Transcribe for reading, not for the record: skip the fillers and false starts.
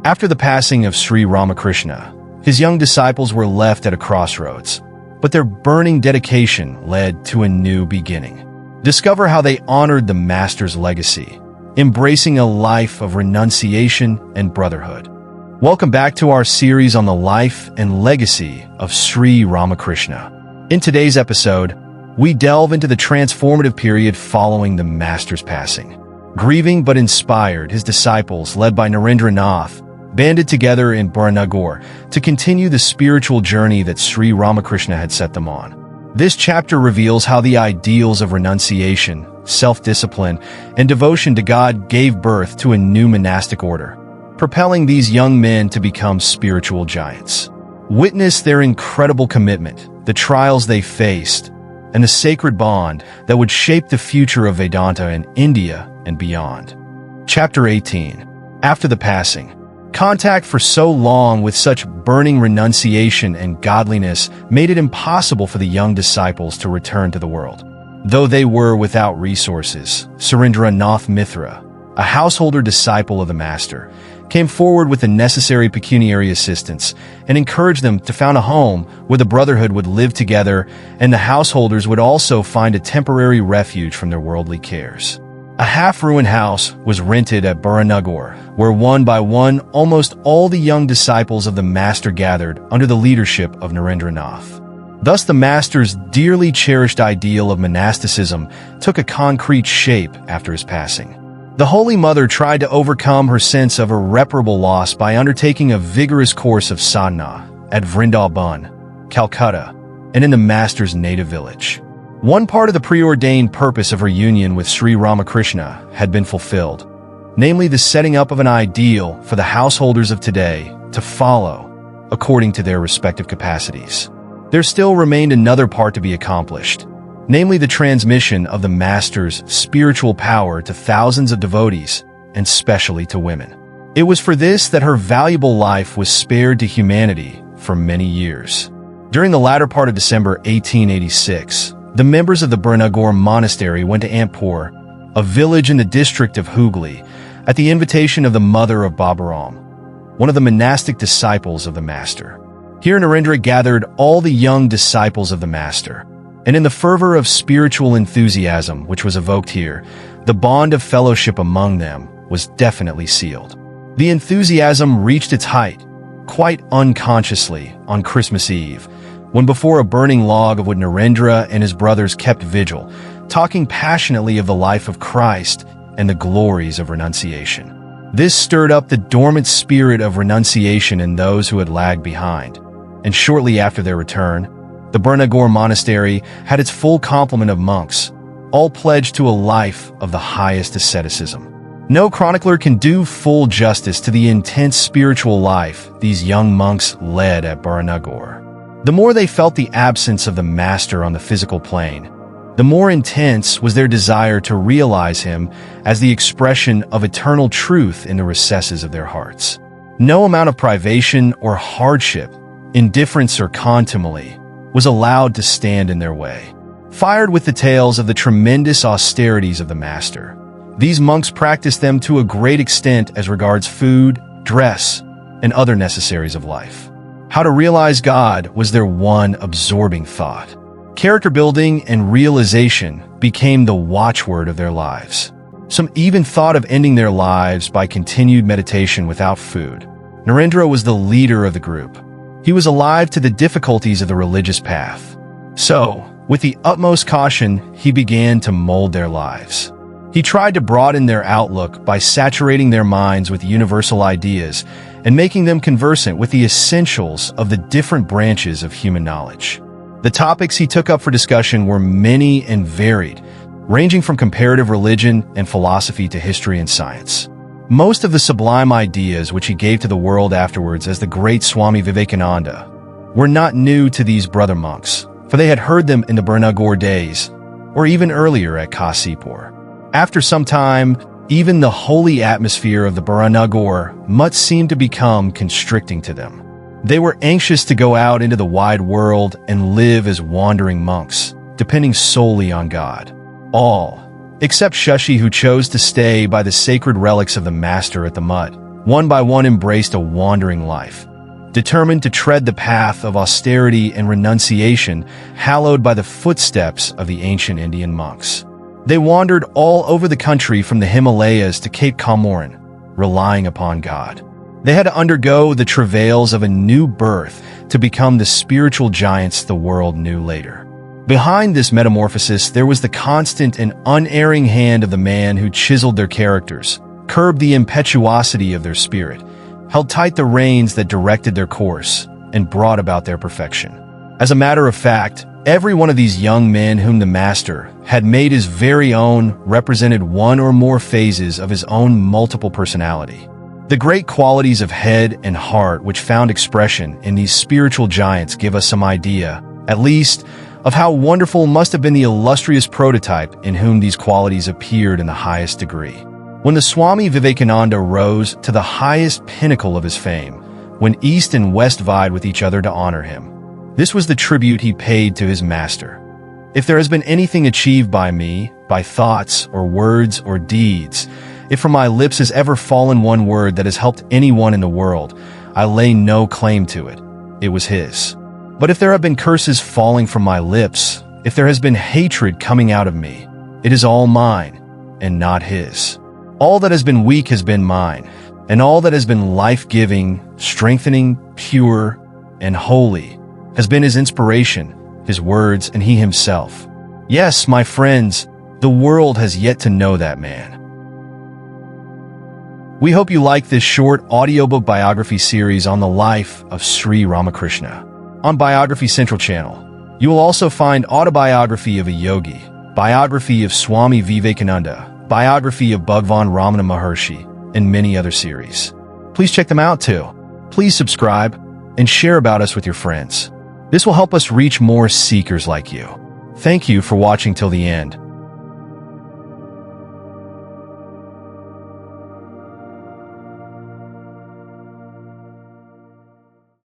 After the passing of Sri Ramakrishna, his young disciples were left at a crossroads, but their burning dedication led to a new beginning. Discover how they honored the Master's legacy, embracing a life of renunciation and brotherhood. Welcome back to our series on the life and legacy of Sri Ramakrishna. In today's episode, we delve into the transformative period following the Master's passing. Grieving but inspired, his disciples, led by Narendra Nath, banded together in Baranagore to continue the spiritual journey that Sri Ramakrishna had set them on. This chapter reveals how the ideals of renunciation, self-discipline, and devotion to God gave birth to a new monastic order, propelling these young men to become spiritual giants. Witness their incredible commitment, the trials they faced, and the sacred bond that would shape the future of Vedanta in India and beyond. Chapter 18. After the passing. Contact for so long with such burning renunciation and godliness made it impossible for the young disciples to return to the world. Though they were without resources, Narendra Nath Mithra, a householder disciple of the Master, came forward with the necessary pecuniary assistance and encouraged them to found a home where the brotherhood would live together and the householders would also find a temporary refuge from their worldly cares. A half-ruined house was rented at Baranagore, where one by one almost all the young disciples of the Master gathered under the leadership of Narendra Nath. Thus the Master's dearly cherished ideal of monasticism took a concrete shape after his passing. The Holy Mother tried to overcome her sense of irreparable loss by undertaking a vigorous course of sadhana at Vrindavan, Calcutta, and in the Master's native village. One part of the preordained purpose of her union with Sri Ramakrishna had been fulfilled, namely the setting up of an ideal for the householders of today to follow according to their respective capacities. There still remained another part to be accomplished, namely the transmission of the Master's spiritual power to thousands of devotees, and specially to women. It was for this that her valuable life was spared to humanity for many years. During the latter part of December 1886, the members of the Baranagore monastery went to Ampur, a village in the district of Hooghly, at the invitation of the mother of Babaram, one of the monastic disciples of the Master. Here Narendra gathered all the young disciples of the Master, and in the fervor of spiritual enthusiasm which was evoked here, the bond of fellowship among them was definitely sealed. The enthusiasm reached its height, quite unconsciously, on Christmas Eve, when before a burning log of wood Narendra and his brothers kept vigil, talking passionately of the life of Christ and the glories of renunciation. This stirred up the dormant spirit of renunciation in those who had lagged behind, and shortly after their return, the Baranagore monastery had its full complement of monks, all pledged to a life of the highest asceticism. No chronicler can do full justice to the intense spiritual life these young monks led at Baranagore. The more they felt the absence of the Master on the physical plane, the more intense was their desire to realize him as the expression of eternal truth in the recesses of their hearts. No amount of privation or hardship, indifference or contumely, was allowed to stand in their way. Fired with the tales of the tremendous austerities of the Master, these monks practiced them to a great extent as regards food, dress, and other necessaries of life. How to realize God was their one absorbing thought. Character building and realization became the watchword of their lives. Some even thought of ending their lives by continued meditation without food. Narendra was the leader of the group. He was alive to the difficulties of the religious path. So, with the utmost caution, he began to mold their lives. He tried to broaden their outlook by saturating their minds with universal ideas and making them conversant with the essentials of the different branches of human knowledge. The topics he took up for discussion were many and varied, ranging from comparative religion and philosophy to history and science. Most of the sublime ideas which he gave to the world afterwards as the great Swami Vivekananda were not new to these brother monks, for they had heard them in the Baranagore days, or even earlier at Kasipur. After some time, even the holy atmosphere of the Baranagore must seem to become constricting to them. They were anxious to go out into the wide world and live as wandering monks, depending solely on God. All, except Shashi, who chose to stay by the sacred relics of the Master at the mutt, one by one embraced a wandering life, determined to tread the path of austerity and renunciation hallowed by the footsteps of the ancient Indian monks. They wandered all over the country from the Himalayas to Cape Comorin, relying upon God. They had to undergo the travails of a new birth to become the spiritual giants the world knew later. Behind this metamorphosis, there was the constant and unerring hand of the man who chiseled their characters, curbed the impetuosity of their spirit, held tight the reins that directed their course, and brought about their perfection. As a matter of fact, every one of these young men whom the Master had made his very own represented one or more phases of his own multiple personality. The great qualities of head and heart which found expression in these spiritual giants give us some idea, at least, of how wonderful must have been the illustrious prototype in whom these qualities appeared in the highest degree. When the Swami Vivekananda rose to the highest pinnacle of his fame, when East and West vied with each other to honor him, this was the tribute he paid to his Master. If there has been anything achieved by me, by thoughts or words or deeds, if from my lips has ever fallen one word that has helped anyone in the world, I lay no claim to it. It was his. But if there have been curses falling from my lips, if there has been hatred coming out of me, it is all mine and not his. All that has been weak has been mine, and all that has been life-giving, strengthening, pure, and holy has been his inspiration, his words, and he himself. Yes, my friends, the world has yet to know that man. We hope you like this short audiobook biography series on the life of Sri Ramakrishna. On Biography Central Channel, you will also find autobiography of a yogi, biography of Swami Vivekananda, biography of Bhagwan Ramana Maharshi, and many other series. Please check them out too. Please subscribe and share about us with your friends. This will help us reach more seekers like you. Thank you for watching till the end.